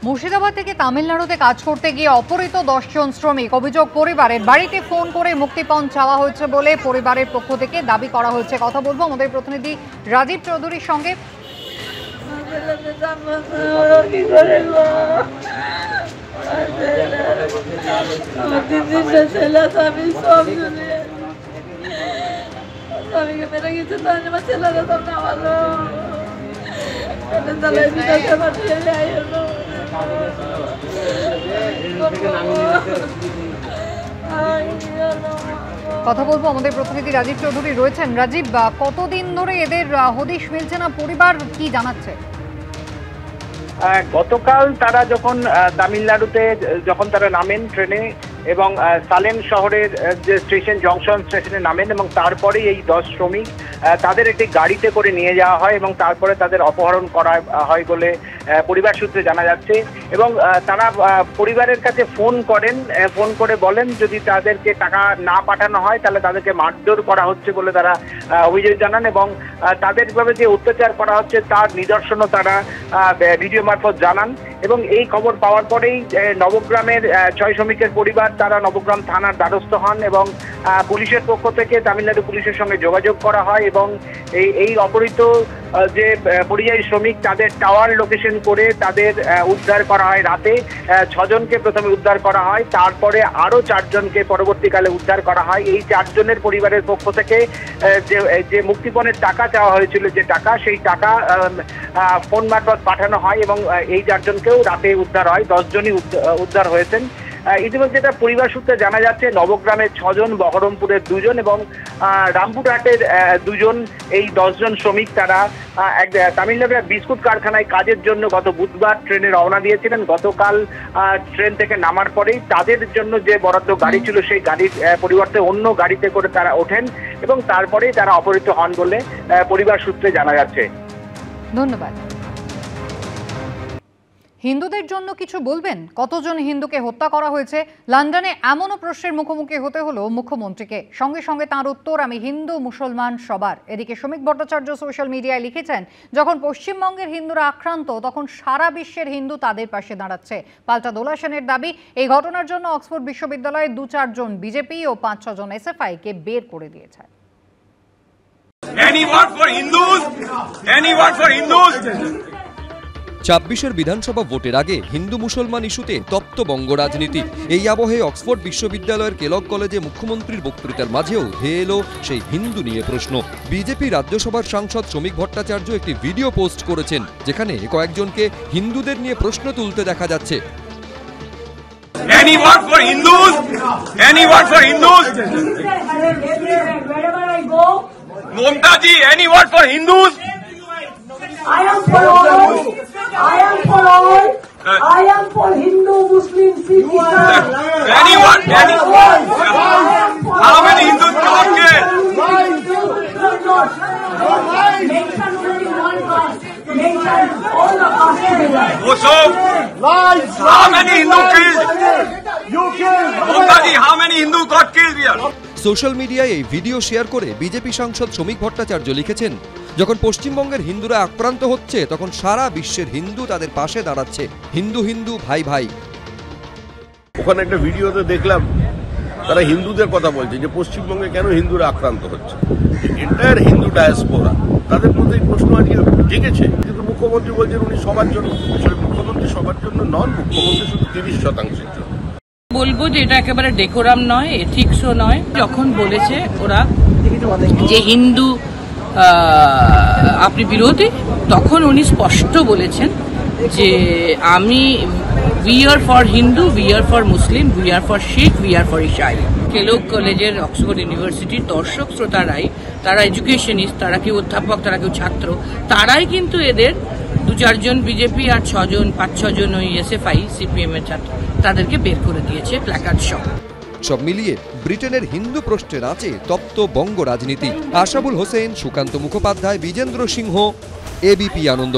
মুর্শিদাবাদ থেকে তামিলনাড়ুতে কাজ করতে গিয়ে অপহৃত 10 জন শ্রমিক অভিযোগ পরিবারের বাড়িতে ফোন করে মুক্তিপণ চাওয়া হয়েছে বলে পরিবারের পক্ষ থেকে দাবি করা হয়েছে। কথা বলবো আমাদের প্রতিনিধি রাজীব চৌধুরীর সঙ্গে। কথা বলবো আমাদের প্রতিনিধি রাজীব চৌধুরী রয়েছেন। রাজীব, কতদিন ধরে এদের হদিশ মিলছে না, পরিবার কি জানাচ্ছে? গতকাল তারা যখন তামিলনাড়ুতে তারা নামেন ট্রেনে এবং সালেম শহরের যে স্টেশন জংশন স্টেশনে নামেন এবং তারপরে এই 10 শ্রমিক তাদের একটি গাড়িতে করে নিয়ে যাওয়া হয় এবং তারপরে তাদের অপহরণ করা হয় বলে পরিবার সূত্রে জানা যাচ্ছে। এবং তারা পরিবারের কাছে ফোন করে বলেন যদি তাদেরকে টাকা না পাঠানো হয় তাহলে তাদেরকে মারধর করা হচ্ছে বলে তারা অভিযোগ জানান এবং তাদের ভাবে যে অত্যাচার করা হচ্ছে তার নিদর্শনও তারা ভিডিও মারফত জানান। এবং এই খবর পাওয়ার পরেই নবগ্রামের 6 শ্রমিকের পরিবার তারা নবগ্রাম থানার দ্বারস্থ হন এবং পুলিশের পক্ষ থেকে তামিলনাড়ু পুলিশের সঙ্গে যোগাযোগ করা হয় এবং এই অপহৃত যে পরিযায়ী শ্রমিক তাদের টাওয়ার লোকেশন করে তাদের উদ্ধার করা হয়। রাতে 6 জনকে প্রথমে উদ্ধার করা হয়, তারপরে আরও 4 জনকে পরবর্তীকালে উদ্ধার করা হয়। এই 4 জনের পরিবারের পক্ষ থেকে যে মুক্তিপণের টাকা চাওয়া হয়েছিল, যে টাকা, সেই টাকা ফোন মারফত পাঠানো হয় এবং এই 4 জনকেও রাতে উদ্ধার হয়। 10 জনই উদ্ধার হয়েছেন। ইতিমধ্যে যেটা পরিবার সূত্রে জানা যাচ্ছে নবগ্রামের 6 জন, বহরমপুরের 2 জন এবং রামপুরহাটের 2 জন, এই 10 জন শ্রমিক তারা তামিলনাড়ুর বিস্কুট কারখানায় কাজের জন্য গত বুধবার ট্রেনে রওনা দিয়েছিলেন। গতকাল ট্রেন থেকে নামার পরেই তাদের জন্য যে বরাদ্দ গাড়ি ছিল সেই গাড়ির পরিবর্তে অন্য গাড়িতে করে তারা ওঠেন এবং তারপরেই তারা অপহৃত হন বলে পরিবার সূত্রে জানা যাচ্ছে। ধন্যবাদ। হিন্দুদের জন্য কিছু বলবেন? কতজন হিন্দুকে হত্যা করা হয়েছে? লন্ডনে এমনও প্রশ্নের মুখোমুখি হতে হলো মুখ্যমন্ত্রীকে। সঙ্গে সঙ্গে তাঁর উত্তর, আমি হিন্দু মুসলমান সবার। এদিকে শ্রমিক ভট্টাচার্য সোশ্যাল মিডিয়ায় লিখেছেন, যখন পশ্চিমবঙ্গের হিন্দুরা আক্রান্ত তখন সারা বিশ্বের হিন্দু তাদের পাশে দাঁড়াচ্ছে। পাল্টা দোলা সেনের দাবি, এই ঘটনার জন্য অক্সফোর্ড বিশ্ববিদ্যালয়ে 2-4 জন বিজেপি ও 5-6 জন এসএফআই কে বের করে দিয়েছে। Any word for Hindus? Any word for Hindus? 26-এর বিধানসভা ভোটের আগে হিন্দু মুসলমান ইস্যুতে তপ্ত বঙ্গ রাজনীতি। এই আবহে অক্সফোর্ড বিশ্ববিদ্যালয়ের কেলগ কলেজে মুখ্যমন্ত্রীর বক্তৃতার মাঝেও ধেয়ে এলো সেই হিন্দু নিয়ে প্রশ্ন। বিজেপি রাজ্যসভার সাংসদ শ্রমিক ভট্টাচার্য একটি ভিডিও পোস্ট করেছেন যেখানে কয়েকজনকে হিন্দুদের নিয়ে প্রশ্ন তুলতে দেখা যাচ্ছে। Any word for Hindus? Any word for Hindus? Wherever I go, Mamta ji, any word for Hindus? I am for all. I am for all. I am for Hindu, Muslim, Sikh, Islam. Anyone? How many Hindus got killed? Mention only one caste. Mention all the castes together. So, how many Hindu killed? Mamta ji, how many Hindu got killed here? Social মিডিয়ায় এই video share করে BJP সাংসদ শ্রমিক ভট্টাচার্য লিখেছেন, যখন পশ্চিমবঙ্গের হিন্দুরা আক্রান্ত হচ্ছে তখন সারা বিশ্বের হিন্দু তাদের পাশে দাঁড়াচ্ছে। হিন্দু হিন্দু ভাই ভাই। ওখানে একটা ভিডিওতে দেখলাম তারা হিন্দুদের কথা বলছে যে পশ্চিমবঙ্গে কেন হিন্দুরা আক্রান্ত হচ্ছে। এন্টায়ার হিন্দু ডায়াসপোরা তাদের মধ্যে এই প্রশ্ন আজকে জেগেছে, কিন্তু মুখ্যমন্ত্রী বলছেন উনি সবার জন্য। মুখ্যমন্ত্রী সবার জন্য নন, মুখ্যমন্ত্রী শুধু 30% জন্য। বলবো যে এটা একেবারে ডেকোরাম নয়, এথিক্সও নয়। যখন বলেছে ওরা যে হিন্দু আপনি বিরোধী, তখন উনি স্পষ্ট বলেছেন যে আমি we are for Hindu, we are for Muslim, we are for Sikh, we are for Isai. Kellogg কলেজের, অক্সফোর্ড ইউনিভার্সিটির দর্শক শ্রোতারাই, তারা এডুকেশনিস্ট, তারা কেউ অধ্যাপক, তারা কেউ ছাত্র, তারাই কিন্তু এদের 2-4 জন বিজেপি আর 6 জন 5-6 জন ওই এসএফআই সিপিএম এর ছাত্র তাদেরকে বের করে দিয়েছে প্ল্যাকার্ড সহ। সব মিলিয়ে ব্রিটেনের হিন্দু প্রশ্নের আছে তপ্ত বঙ্গ রাজনীতি। আশাবুল হোসেন, সুকান্ত মুখোপাধ্যায়, বিজেন্দ্র সিংহ, এবিপি আনন্দ।